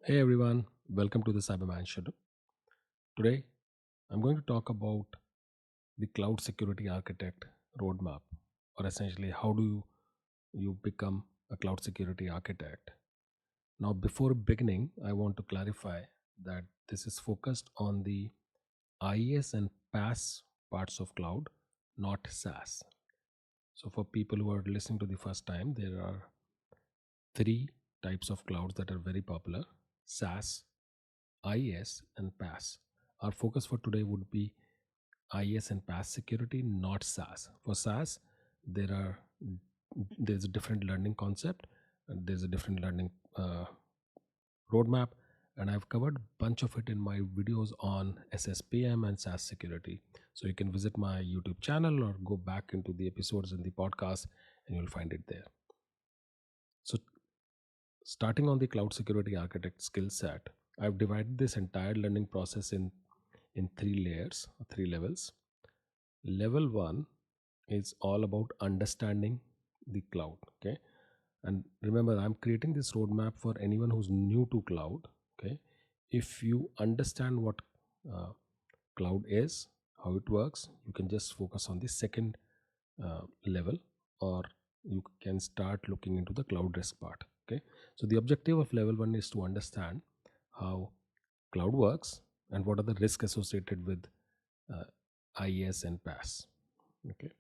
Hey everyone, welcome to the Cyberman Show. Today, I'm going to talk about the cloud security architect roadmap, or essentially how do you become a cloud security architect. Now, before beginning, I want to clarify that this is focused on the IaaS and PaaS parts of cloud, not SaaS. So, for people who are listening to the first time, there are three types of clouds that are very popular: SaaS, IaaS, and PaaS. Our focus for today would be IaaS and PaaS security, not SaaS. For SaaS, there are there's a different learning concept, and there's a different learning roadmap, and I've covered a bunch of it in my videos on SSPM and SaaS security. So you can visit my YouTube channel or go back into the episodes in the podcast, and you'll find it there. So starting on the cloud security architect skill set, I've divided this entire learning process in three layers, three levels. Level one is all about understanding the cloud. Okay. And remember, I'm creating this roadmap for anyone who's new to cloud. Okay. If you understand what uh, cloud is, how it works, you can just focus on the second level, or you can start looking into the cloud risk part. Okay. So the objective of level one is to understand how cloud works and what are the risks associated with uh, IaaS and PaaS. Okay.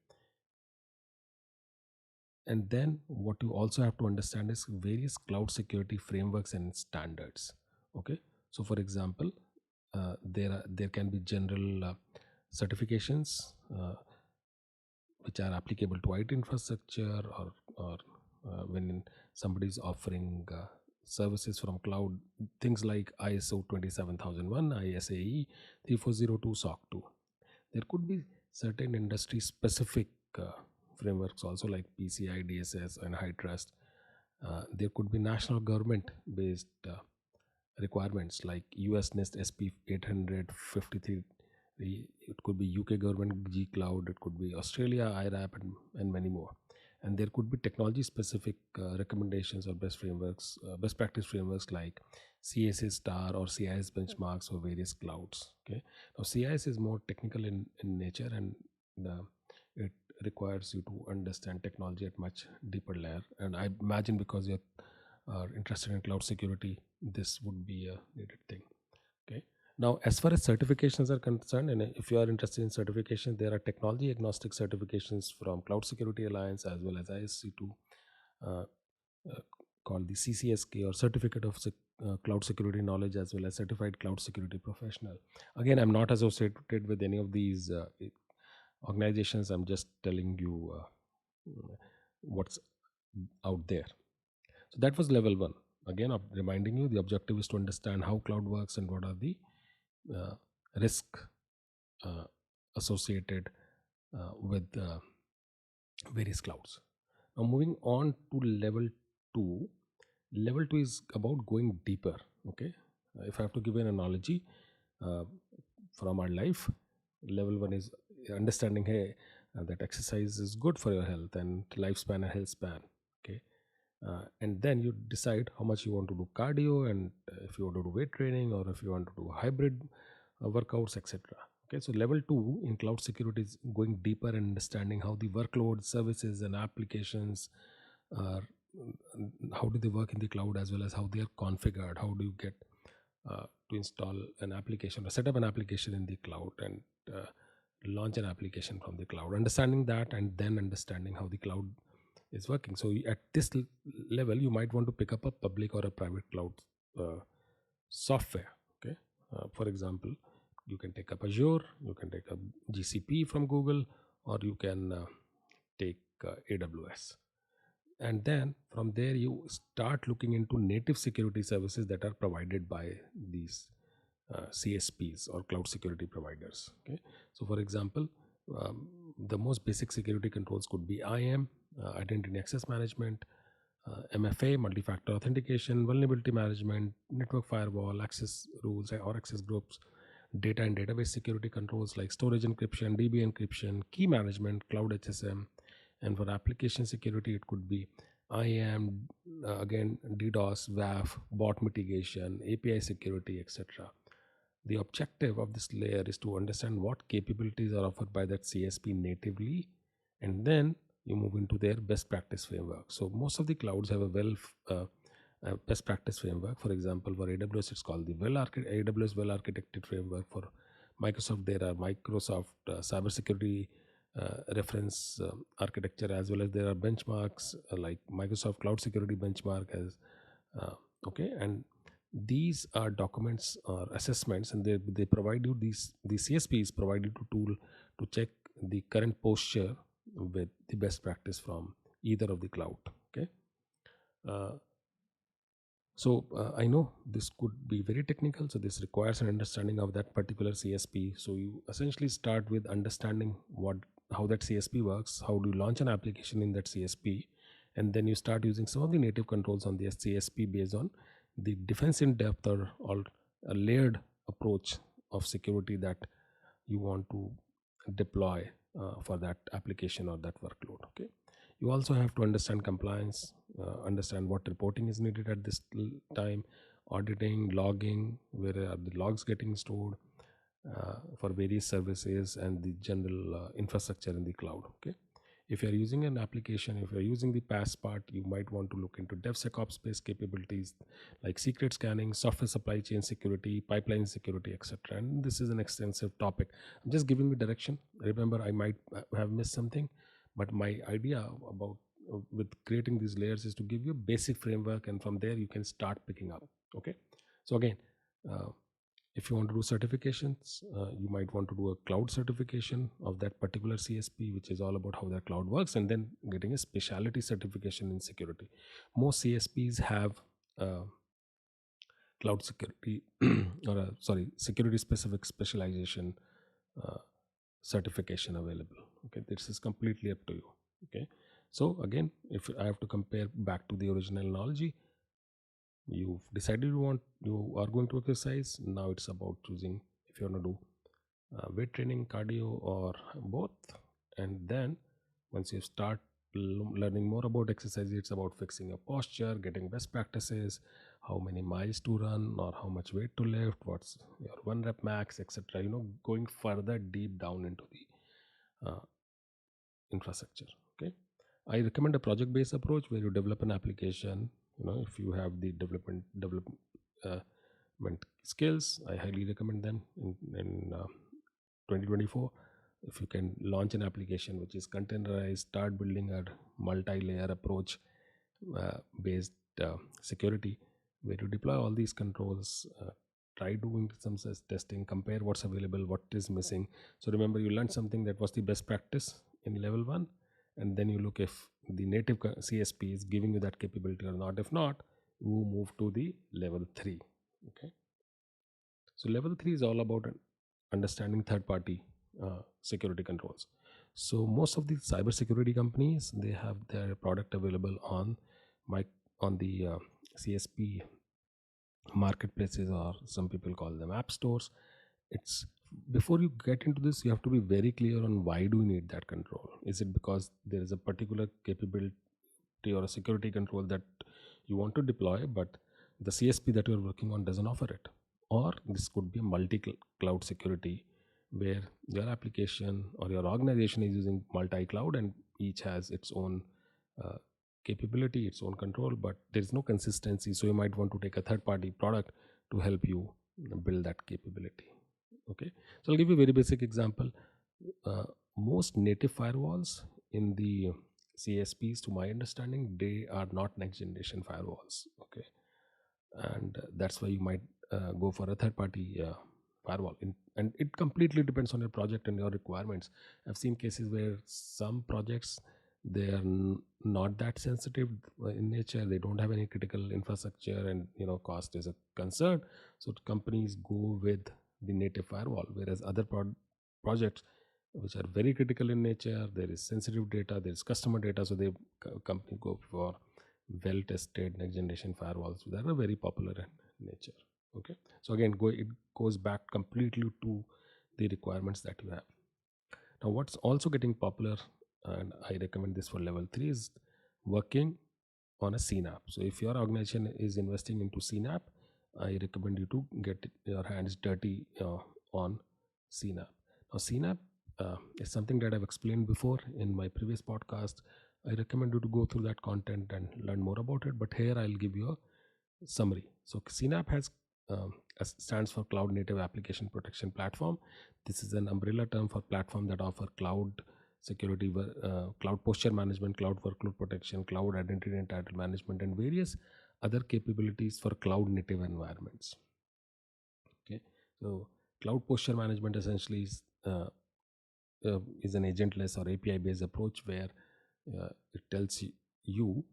And then what you also have to understand is various cloud security frameworks and standards. Okay. So for example, there can be general certifications which are applicable to IT infrastructure, or when somebody is offering services from cloud, things like ISO 27001, ISAE 3402, SOC 2. There could be certain industry specific frameworks also, like PCI DSS and high trust. There could be national government based requirements like US NIST SP 853. It could be UK government G Cloud, it could be Australia IRAP, and many more. And there could be technology specific recommendations or best practice frameworks like CSA star or CIS benchmarks for various clouds. Okay. Now CIS is more technical in nature, and it requires you to understand technology at much deeper layer. And I imagine because you're interested in cloud security, this would be a needed thing. Okay. Now, as far as certifications are concerned, and if you are interested in certification, there are technology agnostic certifications from Cloud Security Alliance as well as ISC2, uh, uh, called the CCSK, or Certificate of Cloud Security Knowledge, as well as Certified Cloud Security Professional. Again, I'm not associated with any of these organizations. I'm just telling you what's out there. So that was level one. Again, reminding you, the objective is to understand how cloud works and what are the uh, risk uh, associated with various clouds. Now, moving on to two. Level two is about going deeper. Okay, if I have to give an analogy uh, from our life, level one is understanding, hey, that exercise is good for your health and lifespan and health span. Okay. And then you decide how much you want to do cardio, and if you want to do weight training, or if you want to do hybrid workouts, etc. Okay, so level two in cloud security is going deeper and understanding how the workload, services, and applications are, how do they work in the cloud, as well as how they are configured. How do you get to install an application or set up an application in the cloud, and launch an application from the cloud? Understanding that, and then understanding how the cloud is working. So at this level, you might want to pick up a public or a private cloud uh, software. Okay, for example, you can take up Azure, you can take up GCP from Google, or you can take AWS. And then from there, you start looking into native security services that are provided by these CSPs, or cloud security providers. Okay, so for example, the most basic security controls could be IAM, identity access management, MFA, multi-factor authentication, vulnerability management, network firewall, access rules or access groups, data and database security controls like storage encryption, DB encryption, key management, cloud HSM. And for application security, it could be IAM, again DDoS, WAF, bot mitigation, API security, etc. The objective of this layer is to understand what capabilities are offered by that CSP natively, and then you move into their best practice framework. So most of the clouds have a best practice framework. For example, for AWS, it's called the AWS well architected framework. For Microsoft, there are Microsoft cybersecurity reference architecture, as well as there are benchmarks like Microsoft Cloud Security Benchmark as okay. And these are documents or assessments, and they provide you these, the CSPs provide you to tool to check the current posture with the best practice from either of the cloud. Okay. uh, I know this could be very technical, so this requires an understanding of that particular CSP. So you essentially start with understanding how that CSP works, how do you launch an application in that CSP, and then you start using some of the native controls on the CSP based on the defense in depth, or a layered approach of security that you want to deploy for that application or that workload. Okay. You also have to understand compliance, understand what reporting is needed at this time, auditing, logging, where are the logs getting stored for various services, and the general infrastructure in the cloud. Okay. If you're using an application, if you're using the PaaS part, you might want to look into DevSecOps based capabilities like secret scanning, software supply chain security, pipeline security, etc. And this is an extensive topic. I'm just giving you direction. Remember, I might have missed something, but my idea about with creating these layers is to give you a basic framework, and from there you can start picking up. Okay. So again, uh, if you want to do certifications, you might want to do a cloud certification of that particular CSP, which is all about how their cloud works, and then getting a specialty certification in security. Most CSPs have uh, cloud security or security specific specialization uh, certification available. Okay, this is completely up to you. Okay, so again, if I have to compare back to the original analogy, you've decided you are going to exercise. Now it's about choosing if you want to do weight training, cardio, or both. And then once you start learning more about exercise, it's about fixing your posture, getting best practices, how many miles to run or how much weight to lift, what's your one rep max, etc. Going further deep down into the infrastructure. Okay. I recommend a project based approach where you develop an application. If you have the development skills, I highly recommend them in 2024. If you can launch an application which is containerized, start building a multi-layer approach based security, where you deploy all these controls, try doing some testing, compare what's available, what is missing. So remember, you learned something that was the best practice in level 1, and then you look if the native CSP is giving you that capability or not. If not, you move to the level 3. Okay. So level 3 is all about understanding third party security controls. So most of the cybersecurity companies, they have their product available on my on the CSP marketplaces, or some people call them app stores. It's Before you get into this, you have to be very clear on why do you need that control. Is it because there is a particular capability or a security control that you want to deploy, but the CSP that you're working on doesn't offer it? Or this could be multi-cloud security, where your application or your organization is using multi-cloud, and each has its own uh, capability, its own control, but there's no consistency. So you might want to take a third-party product to help you build that capability. Okay, so I'll give you a very basic example. Most native firewalls in the CSPs, to my understanding, they are not next generation firewalls. Okay, and that's why you might go for a third party firewall. And it completely depends on your project and your requirements. I've seen cases where some projects, they are not that sensitive in nature, they don't have any critical infrastructure, and cost is a concern, so companies go with the native firewall. Whereas other projects which are very critical in nature, there is sensitive data, there is customer data, so they company go for well tested next generation firewalls that are very popular in nature. Okay, so again, it goes back completely to the requirements that you have. Now what's also getting popular, and I recommend this for level 3, is working on a CNAP. So if your organization is investing into CNAP, I recommend you to get your hands dirty on CNAP. Now, CNAP is something that I've explained before in my previous podcast. I recommend you to go through that content and learn more about it. But here I'll give you a summary. So CNAP stands for Cloud Native Application Protection Platform. This is an umbrella term for platform that offer cloud security, cloud posture management, cloud workload protection, cloud identity and title management, and various other capabilities for cloud native environments. Okay, so cloud posture management essentially is an agentless or API based approach where it tells you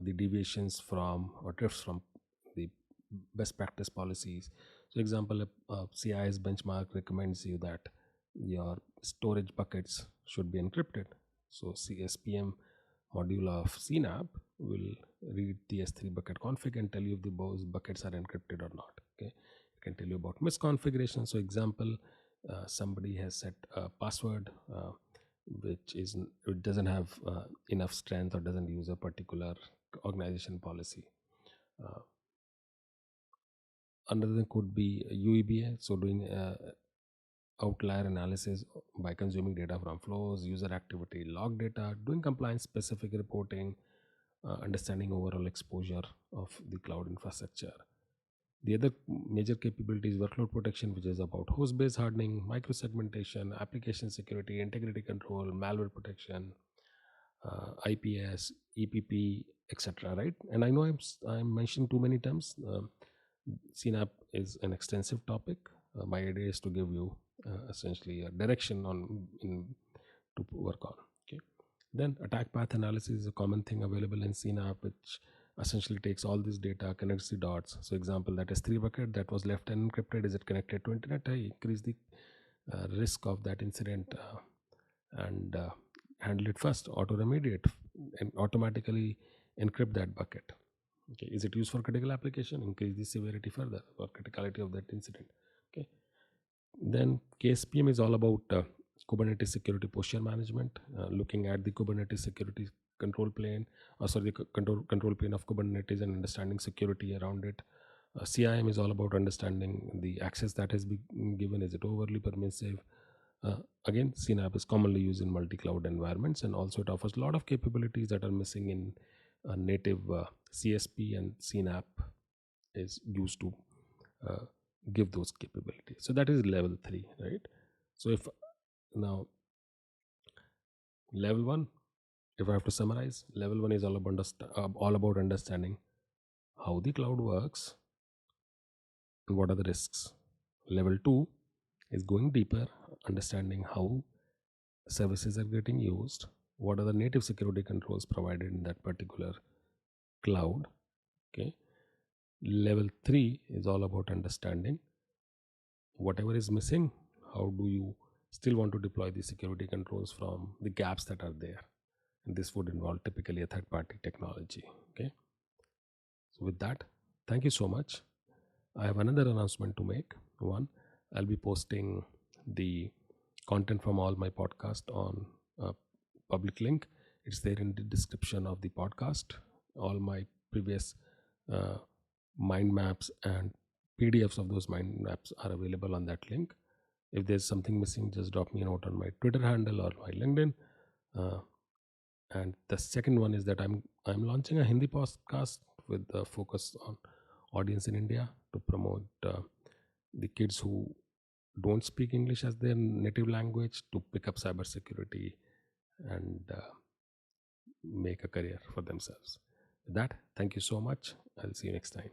the deviations from or drifts from the best practice policies. So, example, a CIS benchmark recommends you that your storage buckets should be encrypted. So, CSPM module of CNAP will read the S3 bucket config and tell you if those buckets are encrypted or not. Okay, it can tell you about misconfiguration. So, example, somebody has set a password which is it doesn't have enough strength or doesn't use a particular organization policy. Uh, Another thing could be UEBA, so doing outlier analysis by consuming data from flows, user activity, log data, doing compliance specific reporting, understanding overall exposure of the cloud infrastructure. The other major capability is workload protection, which is about host-based hardening, microsegmentation, application security, integrity control, malware protection, IPS, EPP, etc. Right? And I know I'm mentioning too many terms. CNAP is an extensive topic. My idea is to give you essentially a direction to work on. Okay. Then attack path analysis is a common thing available in CNAP, which essentially takes all this data, connects the dots. So example, that S3 bucket that was left unencrypted, is it connected to internet? I increase the risk of that incident and handle it first, auto remediate and automatically encrypt that bucket. Okay, is it used for critical application? Increase the severity further or criticality of that incident. Okay, then KSPM is all about Kubernetes security posture management, looking at the Kubernetes security control plane, the control plane of Kubernetes and understanding security around it. CIM is all about understanding the access that has been given. Is it overly permissive? Again, CNAP is commonly used in multi-cloud environments, and also it offers a lot of capabilities that are missing in native CSP, and CNAP is used to give those capabilities. So that is level 3, right? So if now level 1, if I have to summarize, level 1 is all about understanding how the cloud works and what are the risks. Level 2 is going deeper, understanding how services are getting used, what are the native security controls provided in that particular cloud. Okay. Level 3 is all about understanding whatever is missing, how do you still want to deploy the security controls from the gaps that are there. And this would involve typically a third party technology. Okay. So with that, thank you so much. I have another announcement to make. One, I'll be posting the content from all my podcast on a public link. It's there in the description of the podcast. All my previous mind maps and PDFs of those mind maps are available on that link. If there's something missing, just drop me a note on my Twitter handle or my LinkedIn. And the second one is that I'm launching a Hindi podcast with a focus on audience in India to promote the kids who don't speak English as their native language to pick up cybersecurity and make a career for themselves. With that, thank you so much. I'll see you next time.